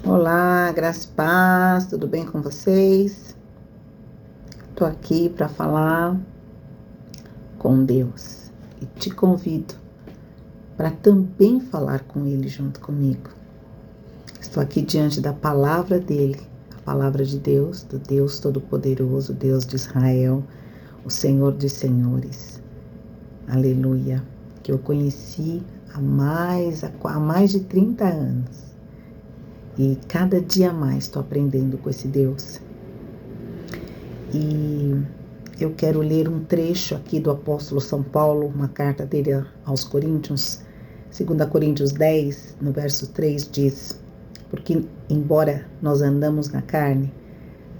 Olá, graça e paz, tudo bem com vocês? Estou aqui para falar com Deus e te convido para também falar com Ele junto comigo. Estou aqui diante da palavra dele, a palavra de Deus, do Deus Todo-Poderoso, Deus de Israel, o Senhor dos Senhores. Aleluia, que eu conheci há mais de 30 anos. E cada dia mais estou aprendendo com esse Deus. E eu quero ler um trecho aqui do apóstolo São Paulo, uma carta dele aos Coríntios, 2 Coríntios 10, no verso 3, diz: porque embora nós andamos na carne,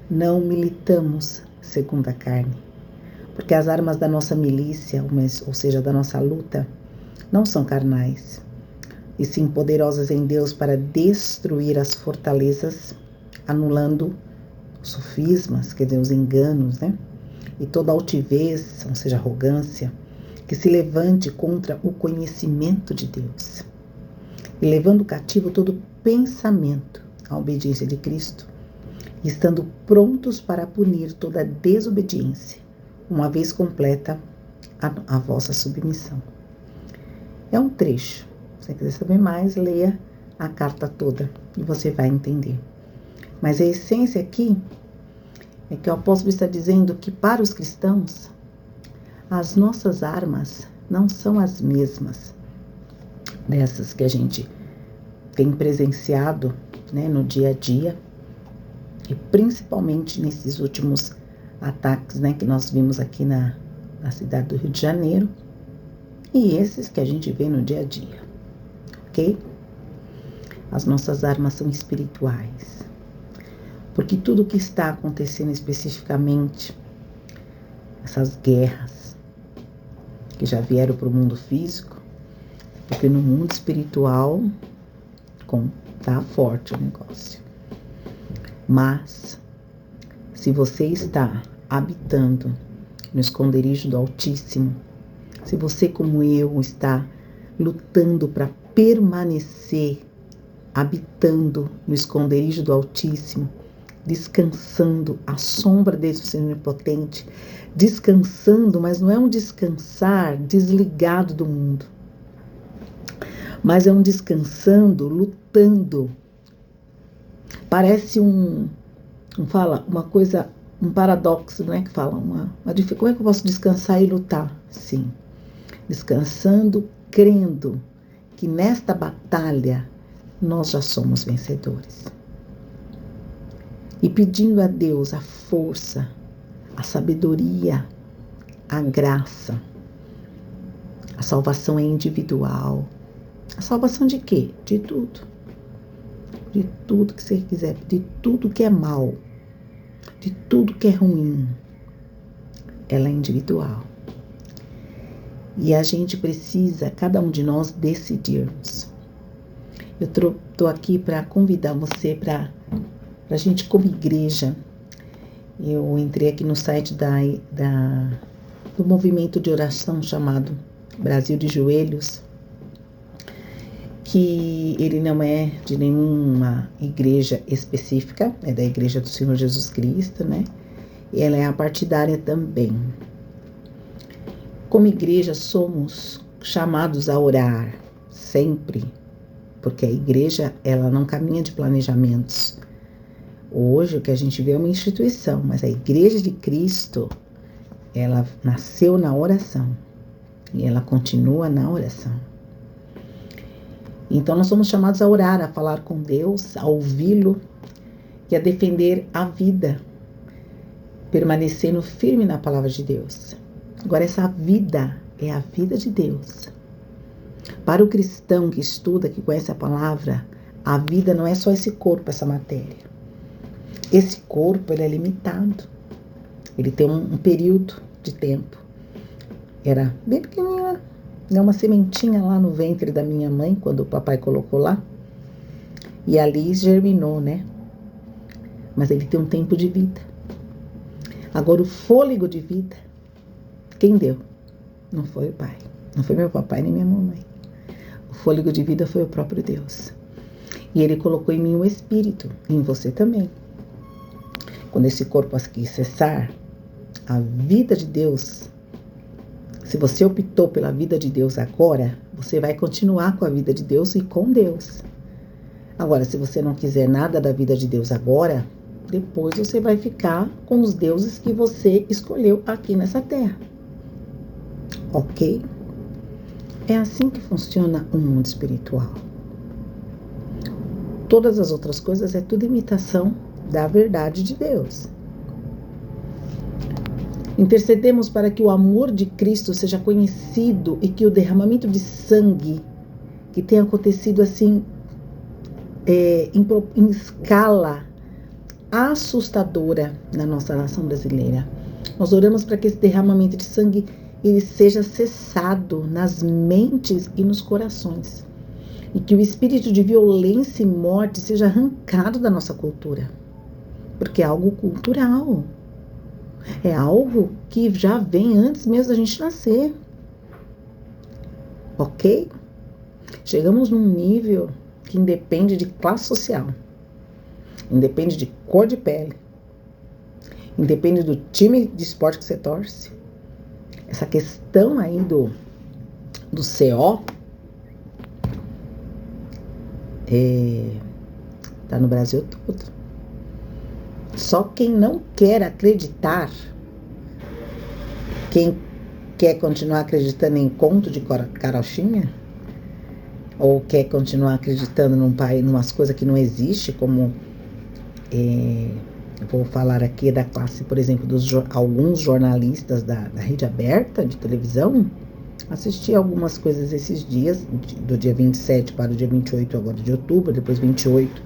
não militamos segundo a carne. Porque as armas da nossa milícia, ou seja, da nossa luta, não são carnais, e sim poderosas em Deus para destruir as fortalezas, anulando os sofismas, quer dizer, os enganos, e toda altivez, ou seja, arrogância, que se levante contra o conhecimento de Deus, e levando cativo todo pensamento à obediência de Cristo, e estando prontos para punir toda desobediência, uma vez completa a vossa submissão. É um trecho. Se você quiser saber mais, leia a carta toda e você vai entender. Mas a essência aqui é que o apóstolo está dizendo que para os cristãos, as nossas armas não são as mesmas dessas que a gente tem presenciado, no dia a dia, e principalmente nesses últimos ataques, que nós vimos aqui na cidade do Rio de Janeiro, e esses que a gente vê no dia a dia. Ok? As nossas armas são espirituais. Porque tudo que está acontecendo especificamente, essas guerras que já vieram para o mundo físico, porque no mundo espiritual tá forte o negócio. Mas, se você está habitando no esconderijo do Altíssimo, se você, como eu, está lutando para permanecer habitando no esconderijo do Altíssimo, descansando à sombra desse Senhor Onipotente, descansando, mas não é um descansar desligado do mundo, mas é um descansando, lutando. Parece um paradoxo, que fala, como é que eu posso descansar e lutar? Sim, descansando, crendo que nesta batalha nós já somos vencedores. E pedindo a Deus a força, a sabedoria, a graça. A salvação é individual. A salvação de quê? De tudo. De tudo que você quiser, de tudo que é mal, de tudo que é ruim. Ela é individual. E a gente precisa, cada um de nós, decidirmos. Eu estou aqui para convidar você para a gente, como igreja. Eu entrei aqui no site do movimento de oração chamado Brasil de Joelhos, que ele não é de nenhuma igreja específica, é da Igreja do Senhor Jesus Cristo, E ela é apartidária também. Como igreja, somos chamados a orar sempre, porque a igreja, ela não caminha de planejamentos. Hoje, o que a gente vê é uma instituição, mas a Igreja de Cristo, ela nasceu na oração e ela continua na oração. Então, nós somos chamados a orar, a falar com Deus, a ouvi-lo e a defender a vida, permanecendo firme na palavra de Deus. Agora, essa vida é a vida de Deus. Para o cristão que estuda, que conhece a palavra, a vida não é só esse corpo, essa matéria. Esse corpo, ele é limitado. Ele tem um período de tempo. Era bem pequenininha, uma sementinha lá no ventre da minha mãe, quando o papai colocou lá. E ali germinou, Mas ele tem um tempo de vida. Agora, o fôlego de vida, quem deu? Não foi o pai. Não foi meu papai nem minha mamãe. O fôlego de vida foi o próprio Deus. E Ele colocou em mim o Espírito, e em você também. Quando esse corpo aqui cessar, a vida de Deus, se você optou pela vida de Deus agora, você vai continuar com a vida de Deus e com Deus. Agora, se você não quiser nada da vida de Deus agora, depois você vai ficar com os deuses que você escolheu aqui nessa terra. Ok? É assim que funciona o mundo espiritual. Todas as outras coisas é tudo imitação da verdade de Deus. Intercedemos para que o amor de Cristo seja conhecido e que o derramamento de sangue que tem acontecido assim em escala assustadora na nossa nação brasileira. Nós oramos para que esse derramamento de sangue ele seja cessado nas mentes e nos corações. E que o espírito de violência e morte seja arrancado da nossa cultura. Porque é algo cultural. É algo que já vem antes mesmo da gente nascer. Ok? Chegamos num nível que independe de classe social. Independe de cor de pele. Independe do time de esporte que você torce. Essa questão aí do CO tá no Brasil todo. Só quem não quer acreditar, quem quer continuar acreditando em conto de carochinha, ou quer continuar acreditando num país, numas coisas que não existem, como vou falar aqui da classe, por exemplo, dos alguns jornalistas da rede aberta de televisão. Assisti algumas coisas esses dias, do dia 27 para o dia 28 agora de outubro, depois 28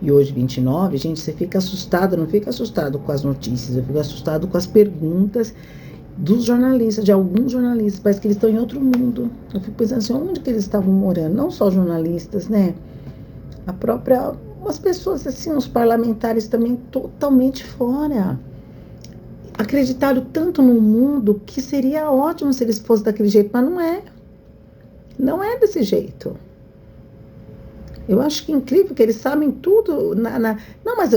e hoje 29. Gente, você fica assustado, não fica assustado com as notícias, eu fico assustado com as perguntas dos jornalistas, de alguns jornalistas, parece que eles estão em outro mundo. Eu fico pensando assim, onde que eles estavam morando? Não só jornalistas, né? As pessoas assim, os parlamentares também totalmente fora. Acreditaram tanto no mundo que seria ótimo se eles fossem daquele jeito, mas não é. Não é desse jeito. Eu acho que é incrível que eles sabem tudo. Não, mas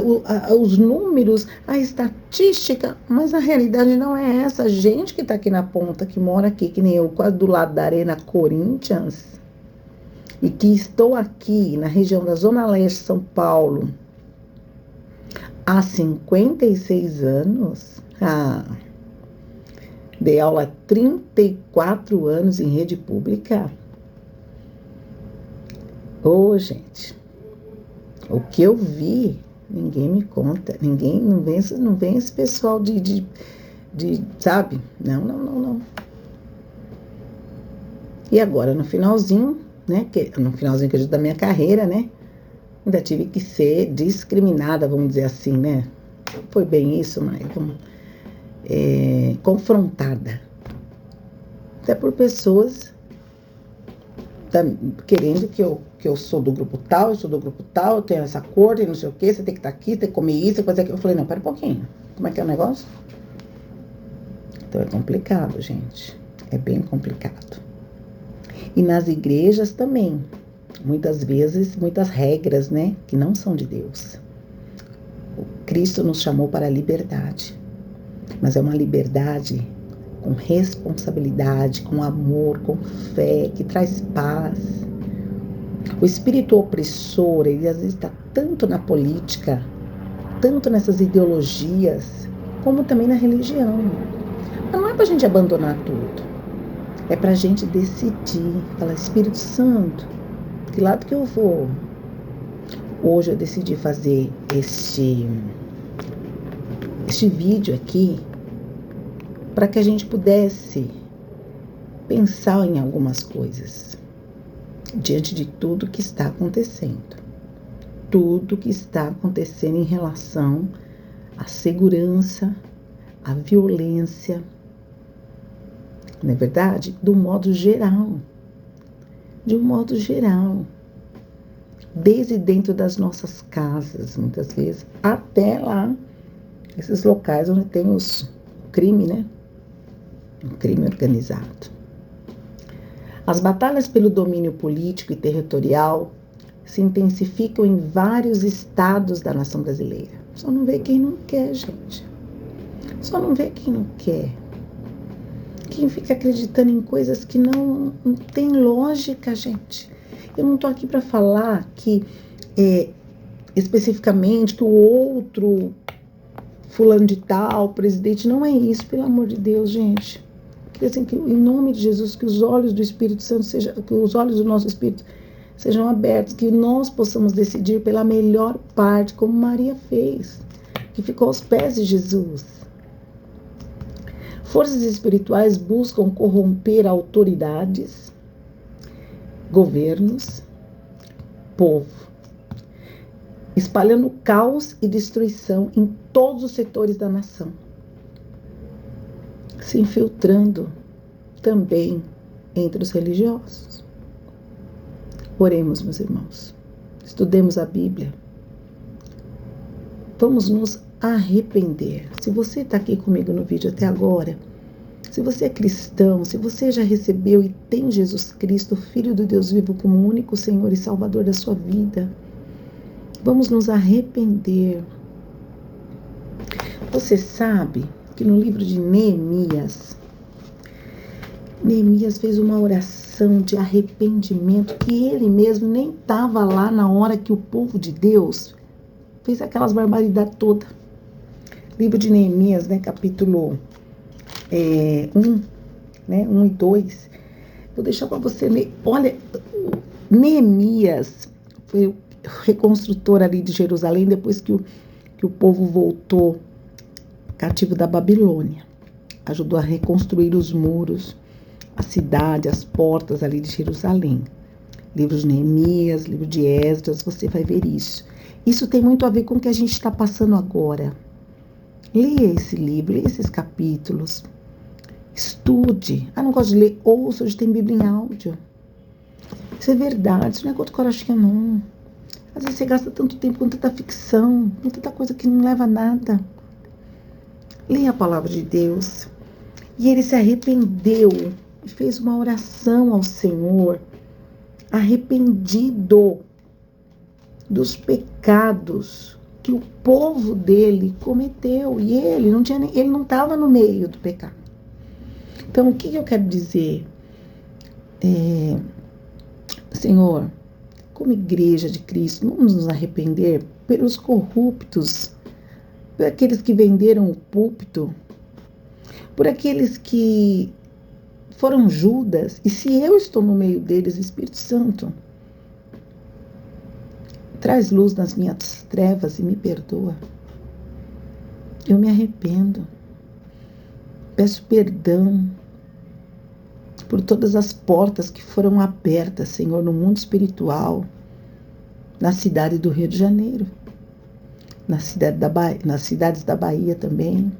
os números, a estatística, mas a realidade não é essa. A gente que está aqui na ponta, que mora aqui, que nem eu, quase do lado da Arena Corinthians, e que estou aqui na região da Zona Leste de São Paulo há 56 anos. Dei aula há 34 anos em rede pública. Gente, o que eu vi, ninguém me conta, ninguém, não vem esse pessoal de sabe? Não. E agora, no finalzinho, né, no finalzinho que eu digo da minha carreira, né, ainda tive que ser discriminada, vamos dizer assim, né? Foi bem isso, mas confrontada. Até por pessoas querendo que eu sou do grupo tal, eu tenho essa cor, e não sei o que, você tem que estar aqui, tem que comer isso, tem que fazer aquilo. Eu falei, não, pera um pouquinho. Como é que é o negócio? Então é complicado, gente. É bem complicado. E nas igrejas também. Muitas vezes, muitas regras, né, que não são de Deus. O Cristo nos chamou para a liberdade. Mas é uma liberdade com responsabilidade, com amor, com fé, que traz paz. O espírito opressor, ele às vezes está tanto na política, tanto nessas ideologias, como também na religião. Mas não é para a gente abandonar tudo. É para a gente decidir, falar, Espírito Santo, que lado que eu vou? Hoje eu decidi fazer este vídeo aqui para que a gente pudesse pensar em algumas coisas diante de tudo que está acontecendo. Tudo que está acontecendo em relação à segurança, à violência, não é verdade? De um modo geral. Desde dentro das nossas casas, muitas vezes, até lá, esses locais onde tem o crime, né? O crime organizado. As batalhas pelo domínio político e territorial se intensificam em vários estados da nação brasileira. Só não vê quem não quer, gente. Só não vê quem não quer. Quem fica acreditando em coisas que não tem lógica, gente. Eu não tô aqui para falar que especificamente que o outro fulano de tal, presidente, não é isso, pelo amor de Deus, gente. Queria assim, que em nome de Jesus, que os olhos do Espírito Santo sejam, que os olhos do nosso Espírito sejam abertos, que nós possamos decidir pela melhor parte, como Maria fez, que ficou aos pés de Jesus. Forças espirituais buscam corromper autoridades, governos, povo, espalhando caos e destruição em todos os setores da nação, se infiltrando também entre os religiosos. Oremos, meus irmãos, estudemos a Bíblia, vamos nos arrepender. Se você está aqui comigo no vídeo até agora, se você é cristão, se você já recebeu e tem Jesus Cristo, Filho do Deus vivo, como único Senhor e Salvador da sua vida, vamos nos arrepender. Você sabe que no livro de Neemias fez uma oração de arrependimento, que ele mesmo nem estava lá na hora que o povo de Deus fez aquelas barbaridades todas. Livro de Neemias, capítulo 1, 1 e 2. Vou deixar para você ler. Olha, Neemias foi o reconstrutor ali de Jerusalém depois que o povo voltou cativo da Babilônia. Ajudou a reconstruir os muros, a cidade, as portas ali de Jerusalém. Livro de Neemias, livro de Esdras, você vai ver isso. Isso tem muito a ver com o que a gente está passando agora. Leia esse livro, leia esses capítulos. Estude. Não gosto de ler, ouça, hoje tem Bíblia em áudio. Isso é verdade, isso não é contra coragem, não. Às vezes você gasta tanto tempo com tanta ficção, com tanta coisa que não leva a nada. Leia a palavra de Deus. E ele se arrependeu e fez uma oração ao Senhor, arrependido dos pecados que o povo dele cometeu. E ele não estava no meio do pecado. Então, o que eu quero dizer? Senhor, como igreja de Cristo, vamos nos arrepender pelos corruptos, por aqueles que venderam o púlpito, por aqueles que foram Judas. E se eu estou no meio deles, Espírito Santo, traz luz nas minhas trevas e me perdoa. Eu me arrependo. Peço perdão por todas as portas que foram abertas, Senhor, no mundo espiritual, na cidade do Rio de Janeiro, nas cidades da Bahia também,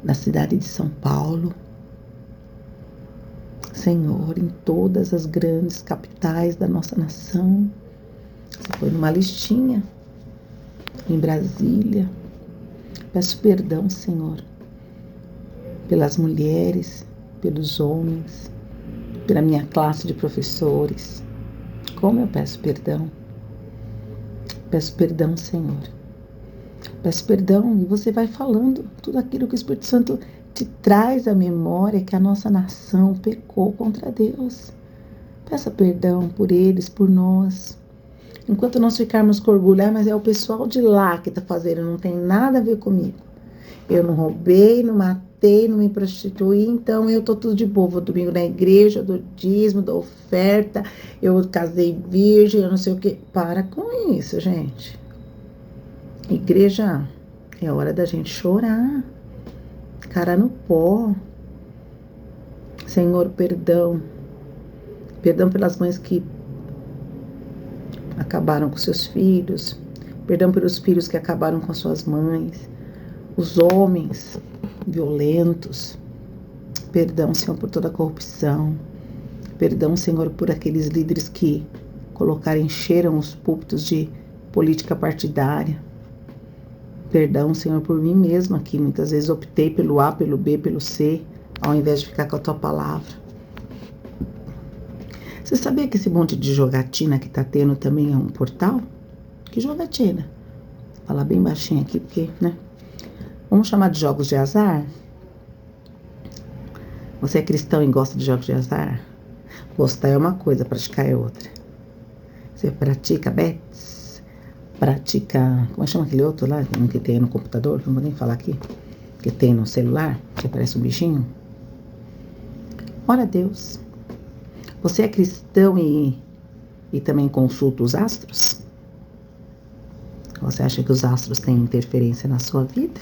na cidade de São Paulo. Senhor, em todas as grandes capitais da nossa nação. Você foi numa listinha, em Brasília. Peço perdão, Senhor, pelas mulheres, pelos homens, pela minha classe de professores. Como eu peço perdão? Peço perdão, Senhor. Peço perdão, e você vai falando tudo aquilo que o Espírito Santo te traz à memória, que a nossa nação pecou contra Deus. Peça perdão por eles, por nós. Enquanto nós ficarmos com orgulho, mas é o pessoal de lá que está fazendo, não tem nada a ver comigo. Eu não roubei, não matei, não me prostituí, então eu tô tudo de boa. Vou domingo na igreja, eu dou dízimo, dou oferta, eu casei virgem, eu não sei o quê. Para com isso, gente. Igreja, é hora da gente chorar. Cara no pó. Senhor, perdão. Perdão pelas mães que acabaram com seus filhos. Perdão pelos filhos que acabaram com suas mães. Os homens violentos. Perdão, Senhor, por toda a corrupção. Perdão, Senhor, por aqueles líderes que encheram os púlpitos de política partidária. Perdão, Senhor, por mim mesma, que muitas vezes optei pelo A, pelo B, pelo C, ao invés de ficar com a Tua palavra. Você sabia que esse monte de jogatina que tá tendo também é um portal? Que jogatina? Vou falar bem baixinho aqui, porque, né? Vamos chamar de jogos de azar? Você é cristão e gosta de jogos de azar? Gostar é uma coisa, praticar é outra. Você pratica bets? Pratica... Como chama aquele outro lá? Que tem no computador? Não vou nem falar aqui. Que tem no celular? Que parece um bichinho? Ora Deus. Você é cristão e também consulta os astros? Você acha que os astros têm interferência na sua vida?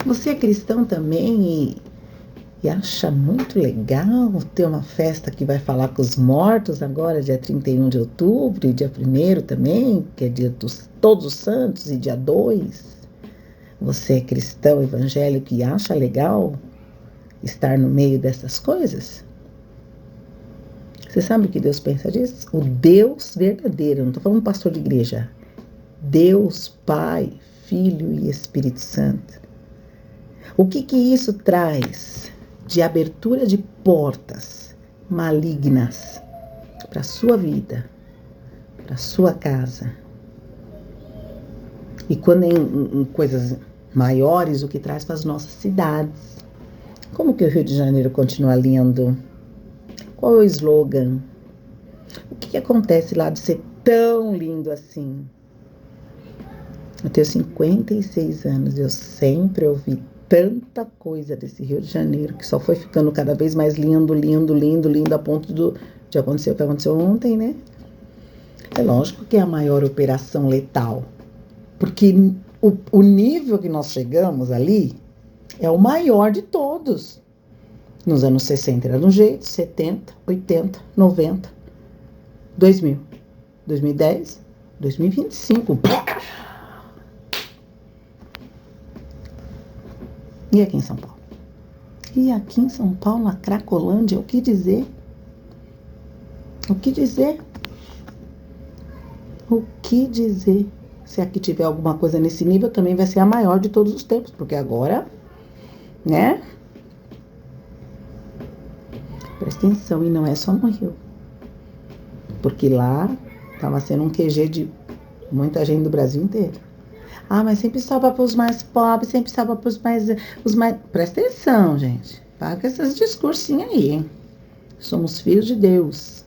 Você é cristão também e acha muito legal ter uma festa que vai falar com os mortos agora, dia 31 de outubro, e dia 1º também, que é dia dos Todos os Santos, e dia 2. Você é cristão evangélico e acha legal estar no meio dessas coisas? Você sabe o que Deus pensa disso? O Deus verdadeiro, não estou falando pastor de igreja. Deus, Pai, Filho e Espírito Santo. O que isso traz de abertura de portas malignas para a sua vida, para a sua casa? E quando em coisas maiores, o que traz para as nossas cidades? Como que o Rio de Janeiro continua lindo? Qual é o slogan? O que acontece lá de ser tão lindo assim? Eu tenho 56 anos e eu sempre ouvi tanta coisa desse Rio de Janeiro que só foi ficando cada vez mais lindo, lindo, lindo, lindo, a ponto de acontecer o que aconteceu ontem, né? É lógico que é a maior operação letal, porque o nível que nós chegamos ali é o maior de todos. Nos anos 60 era de um jeito, 70, 80, 90, 2000, 2010, 2025. E aqui em São Paulo? E aqui em São Paulo, na Cracolândia, o que dizer? O que dizer? O que dizer? Se aqui tiver alguma coisa nesse nível, também vai ser a maior de todos os tempos, porque agora, né? Presta atenção, e não é só no Rio. Porque lá estava sendo um QG de muita gente do Brasil inteiro. Ah, mas sempre sobra para os mais pobres, sempre sobra para os mais... Presta atenção, gente. Para com esses discursinhos aí, hein? Somos filhos de Deus,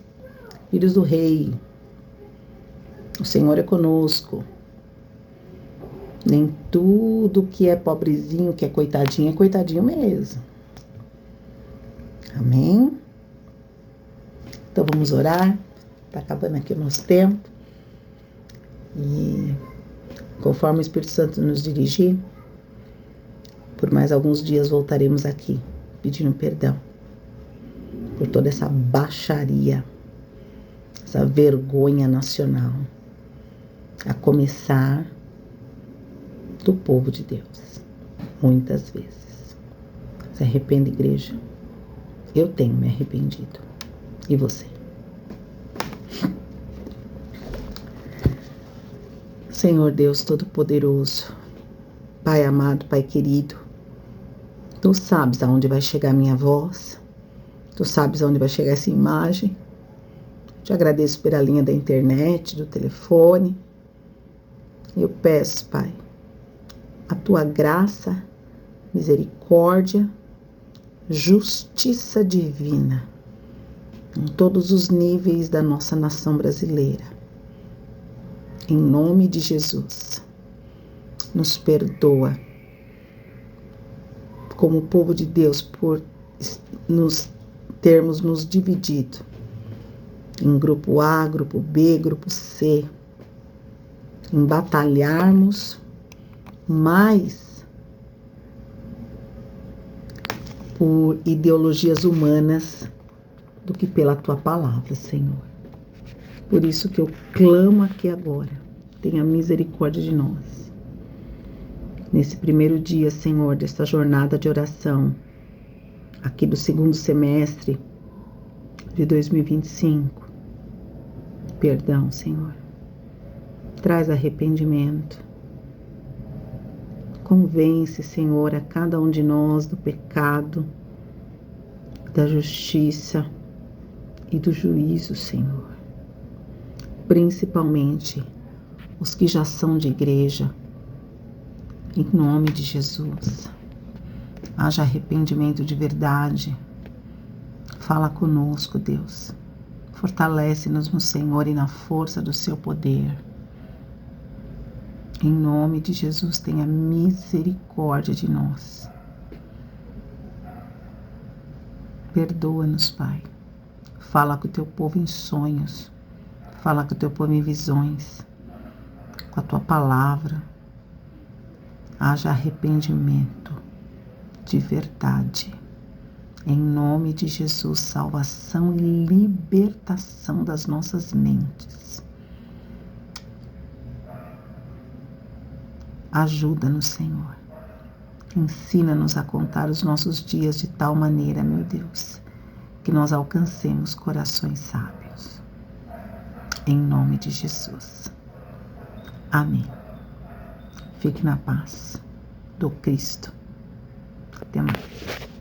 filhos do Rei. O Senhor é conosco. Nem tudo que é pobrezinho, que é coitadinho mesmo. Amém? Então vamos orar. Está acabando aqui o nosso tempo. E conforme o Espírito Santo nos dirigir, por mais alguns dias voltaremos aqui, pedindo perdão por toda essa baixaria, essa vergonha nacional, a começar do povo de Deus, muitas vezes. Se arrependa, igreja. Eu tenho me arrependido. E você? Senhor Deus Todo-Poderoso, Pai amado, Pai querido, Tu sabes aonde vai chegar a minha voz, Tu sabes aonde vai chegar essa imagem. Te agradeço pela linha da internet, do telefone. Eu peço, Pai, a Tua graça, misericórdia, justiça divina em todos os níveis da nossa nação brasileira. Em nome de Jesus, nos perdoa como povo de Deus por termos nos dividido em grupo A, grupo B, grupo C, em batalharmos mais por ideologias humanas do que pela Tua palavra, Senhor. Por isso que eu clamo aqui agora, tenha misericórdia de nós. Nesse primeiro dia, Senhor, desta jornada de oração, aqui do segundo semestre de 2025, perdão, Senhor. Traz arrependimento. Convence, Senhor, a cada um de nós do pecado, da justiça, e do juízo, Senhor. Principalmente os que já são de igreja, em nome de Jesus. Haja arrependimento de verdade. Fala conosco, Deus. Fortalece-nos no Senhor e na força do seu poder. Em nome de Jesus, tenha misericórdia de nós. Perdoa-nos, Pai. Fala com o teu povo em sonhos. Fala com o teu povo em visões. Com a tua palavra. Haja arrependimento de verdade. Em nome de Jesus, salvação e libertação das nossas mentes. Ajuda-nos, Senhor. Ensina-nos a contar os nossos dias de tal maneira, meu Deus, que nós alcancemos corações sábios. Em nome de Jesus. Amém. Fique na paz do Cristo. Até mais.